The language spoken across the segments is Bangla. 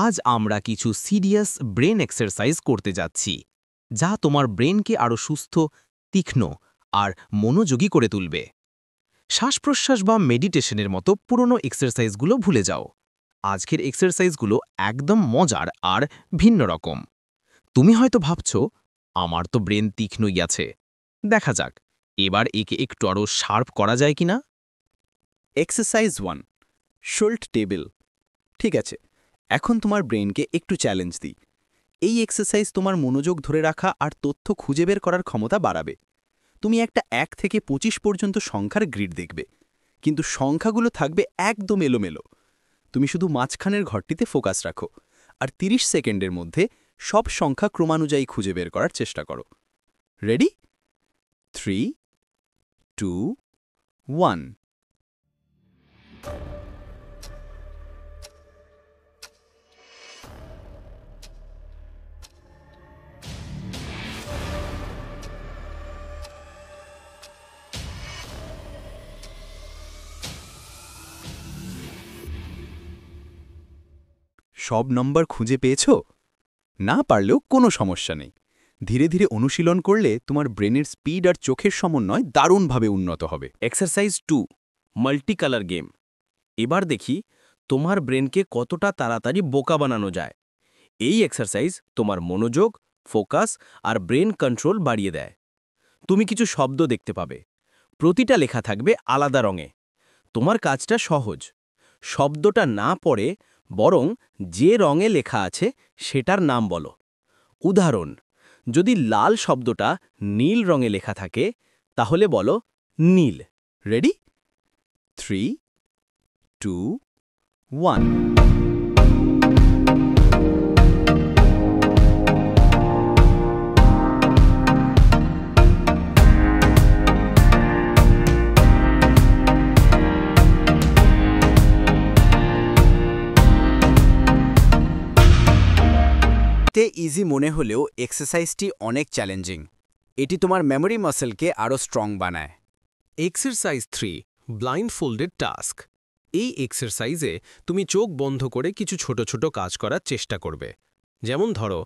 আজ আমরা কিছু সিরিয়াস ব্রেন এক্সারসাইজ করতে যাচ্ছি যা তোমার ব্রেনকে আরও সুস্থ, তীক্ষ্ণ আর মনোযোগী করে তুলবে। শ্বাস-প্রশ্বাস বা মেডিটেশনের মতো পুরনো এক্সারসাইজগুলো ভুলে যাও। আজকের এক্সারসাইজগুলো একদম মজার আর ভিন্ন রকম। তুমি হয়তো ভাবছো, আমার তো ব্রেন তীক্ষ্ণই আছে। দেখা যাক, এবার একে একটু আরও শার্প করা যায় কিনা। Exercise 1, should table. ঠিক আছে, এখন তোমার ব্রেনকে একটু চ্যালেঞ্জ দিই। এই এক্সারসাইজ তোমার মনোযোগ ধরে রাখা আর তথ্য খুঁজে বের করার ক্ষমতা বাড়াবে। তুমি একটা 1 থেকে 25 পর্যন্ত সংখ্যার গ্রিড দেখবে, কিন্তু সংখ্যাগুলো থাকবে একদম এলোমেলো। তুমি শুধু মাঝখানের ঘরটিতে ফোকাস রাখো আর 30 সেকেন্ডের মধ্যে সব সংখ্যা ক্রমানুযায়ী খুঁজে বের করার চেষ্টা করো। রেডি? 3, 2, 1। সব নম্বর খুঁজে পেয়েছ? না পারলেও কোনো সমস্যা নেই। ধীরে ধীরে অনুশীলন করলে তোমার ব্রেনের স্পিড আর চোখের সমন্বয় দারুণভাবে উন্নত হবে। Exercise 2, multi colour game. এবার দেখি তোমার ব্রেনকে কতটা তাড়াতাড়ি বোকা বানানো যায়। এই এক্সারসাইজ তোমার মনোযোগ, ফোকাস আর ব্রেন কন্ট্রোল বাড়িয়ে দেয়। তুমি কিছু শব্দ দেখতে পাবে, প্রতিটা লেখা থাকবে আলাদা রঙে। তোমার কাজটা সহজ, শব্দটা না পড়ে বরং যে রঙে লেখা আছে সেটার নাম বলো। উদাহরণ, যদি লাল শব্দটা নীল রঙে লেখা থাকে তাহলে বলো নীল। রেডি? 3, 2, 1। ইজি মনে হলেও এক্সারসাইজটি অনেক চ্যালেঞ্জিং। এটি তোমার মেমোরি মাসলকে আরও স্ট্রং বানায়। Exercise 3, blindfolded task. এই এক্সারসাইজে তুমি চোখ বন্ধ করে কিছু ছোট ছোট কাজ করার চেষ্টা করবে। যেমন ধরো,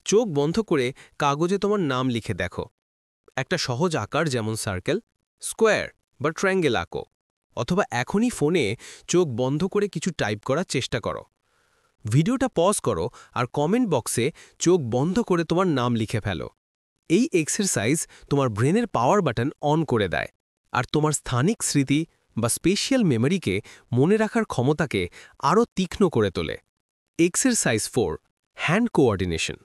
চোখ বন্ধ করে কাগজে তোমার নাম লিখে দেখো। একটা সহজ আকার যেমন সার্কেল, স্কোয়ার বা ট্রায়াঙ্গেল আঁকো। অথবা এখনই ফোনে চোখ বন্ধ করে কিছু টাইপ করার চেষ্টা করো। ভিডিওটা পজ করো আর কমেন্ট বক্সে চোখ বন্ধ করে তোমার নাম লিখে ফেলো। এই এক্সারসাইজ তোমার ব্রেনের পাওয়ার বাটন অন করে দেয় আর তোমার স্থানিক স্মৃতি বা স্পেশাল মেমোরিকে মনে রাখার ক্ষমতাকে আরও তীক্ষ্ণ করে তোলে। Exercise 4, hand coordination.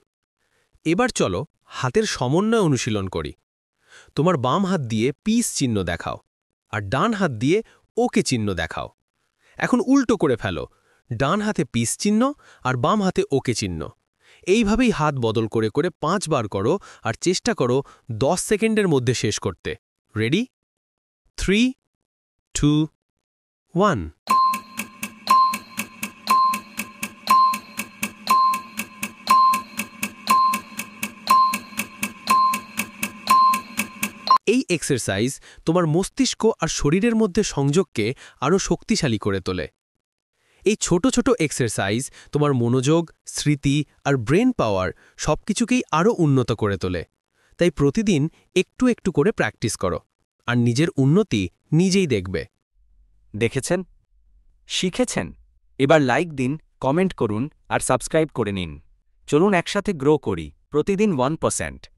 এবার চলো হাতের সমন্বয় অনুশীলন করি। তোমার বাম হাত দিয়ে পিস চিহ্ন দেখাও আর ডান হাত দিয়ে ওকে চিহ্ন দেখাও। এখন উল্টো করে ফেলো, ডান হাতে পিস চিহ্ন আর বাম হাতে ওকে চিহ্ন। এইভাবেই হাত বদল করে করে 5 বার করো আর চেষ্টা করো 10 সেকেন্ডের মধ্যে শেষ করতে। রেডি? 3, 2, 1। এই এক্সারসাইজ তোমার মস্তিষ্ক আর শরীরের মধ্যে সংযোগকে আরও শক্তিশালী করে তোলে। এই ছোট ছোট এক্সারসাইজ তোমার মনোযোগ, স্মৃতি আর ব্রেন পাওয়ার সবকিছুকেই আরও উন্নত করে তোলে। তাই প্রতিদিন একটু একটু করে প্র্যাকটিস করো আর নিজের উন্নতি নিজেই দেখবে। দেখেছেন? শিখেছেন? এবার লাইক দিন, কমেন্ট করুন আর সাবস্ক্রাইব করে নিন। চলুন একসাথে গ্রো করি, প্রতিদিন 1%।